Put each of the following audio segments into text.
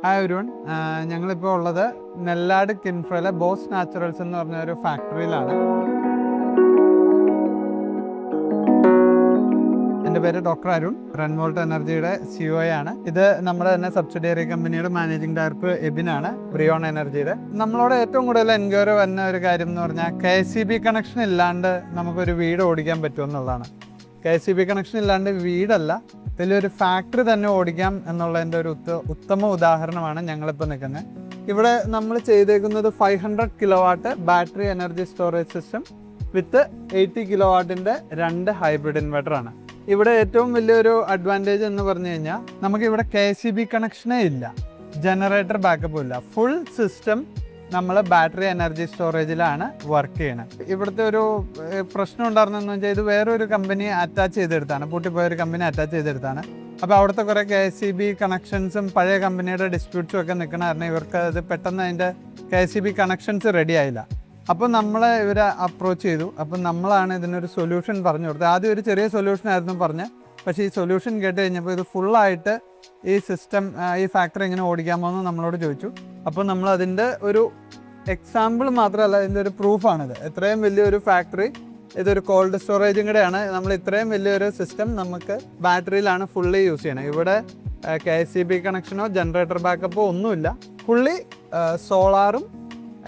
Hi everyone, ഞങ്ങളിപ്പോൾ ഉള്ളത് Nellad കിൻഫ്രയിലെ boss naturals എന്ന് പറഞ്ഞ ഒരു ഫാക്ടറിയിലാണ്. എൻ്റെ പേര് ഡോക്ടർ അരുൺ, റൺവോൾട്ട് എനർജിയുടെ CEO ആണ്. ഇത് നമ്മുടെ തന്നെ സബ്സിഡിയറി കമ്പനിയുടെ മാനേജിംഗ് ഡയറക്ടർ എബിനാണ്, ബ്രിയോൺ എനർജിയുടെ. നമ്മളോട് ഏറ്റവും കൂടുതൽ എൻക്വയറി വരുന്ന ഒരു കാര്യം എന്ന് പറഞ്ഞാൽ KCB കണക്ഷൻ ഇല്ലാണ്ട് നമുക്കൊരു വീട് ഓടിക്കാൻ പറ്റുമെന്നുള്ളതാണ്. KCB കണക്ഷൻ ഇല്ലാണ്ട് വീടല്ല, ഇതിലൊരു ഫാക്ടറി തന്നെ ഓടിക്കാം എന്നുള്ളതിൻ്റെ ഒരു ഉത്തമ ഉദാഹരണമാണ് ഞങ്ങളിപ്പോൾ നിൽക്കുന്നത്. ഇവിടെ നമ്മൾ ചെയ്തേക്കുന്നത് 500 kilowatt battery energy storage system with 80 കിലോവാട്ടിൻ്റെ 2 ഹൈബ്രിഡ് ഇൻവെർട്ടറാണ്. ഇവിടെ ഏറ്റവും വലിയൊരു അഡ്വാൻറ്റേജ് എന്ന് പറഞ്ഞു കഴിഞ്ഞാൽ നമുക്കിവിടെ KCB കണക്ഷനേ ഇല്ല, ജനറേറ്റർ ബാക്കപ്പും ഇല്ല. ഫുൾ സിസ്റ്റം നമ്മൾ ബാറ്ററി എനർജി സ്റ്റോറേജിലാണ് വർക്ക് ചെയ്യണത്. ഇവിടുത്തെ ഒരു പ്രശ്നം ഉണ്ടായിരുന്നെന്ന് വെച്ചാൽ ഇത് വേറൊരു കമ്പനി അറ്റാച്ച് ചെയ്തെടുത്താണ്, പൂട്ടിപ്പോയൊരു കമ്പനി അറ്റാച്ച് ചെയ്തെടുത്താണ്. അപ്പോൾ അവിടുത്തെ കുറേ KCB കണക്ഷൻസും പഴയ കമ്പനിയുടെ ഡിസ്പ്യൂട്ട്സും ഒക്കെ നിൽക്കണ കാരണം ഇവർക്ക് അത് പെട്ടെന്ന് അതിൻ്റെ KCB കണക്ഷൻസ് റെഡി ആയില്ല. അപ്പോൾ നമ്മളെ ഇവരെ അപ്രോച്ച് ചെയ്തു. അപ്പം നമ്മളാണ് ഇതിനൊരു സൊല്യൂഷൻ പറഞ്ഞു കൊടുത്തത്. ആദ്യം ഒരു ചെറിയ സൊല്യൂഷൻ ആയിരുന്നു പറഞ്ഞത്, പക്ഷേ ഈ സൊല്യൂഷൻ കേട്ട് കഴിഞ്ഞപ്പോൾ ഇത് ഫുള്ളായിട്ട് ഈ സിസ്റ്റം, ഈ ഫാക്ടറി എങ്ങനെ ഓടിക്കാമോ എന്ന് നമ്മളോട് ചോദിച്ചു. അപ്പോൾ നമ്മൾ അതിൻ്റെ ഒരു എക്സാമ്പിൾ മാത്രമല്ല, ഇതിൻ്റെ ഒരു പ്രൂഫാണിത്. ഇത്രയും വലിയൊരു ഫാക്ടറി, ഇതൊരു കോൾഡ് സ്റ്റോറേജും കൂടെയാണ്. നമ്മൾ ഇത്രയും വലിയൊരു സിസ്റ്റം നമുക്ക് ബാറ്ററിയിലാണ് ഫുള്ളി യൂസ് ചെയ്യണത്. ഇവിടെ KCB കണക്ഷനോ ജനറേറ്റർ ബാക്കപ്പോ ഒന്നുമില്ല. ഫുള്ളി സോളാറും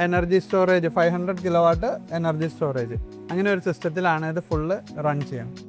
energy storage 500 kilowatt energy storage, അങ്ങനെ ഒരു സിസ്റ്റത്തിലാണ് ഇത് ഫുള്ള് റൺ ചെയ്യുന്നത്.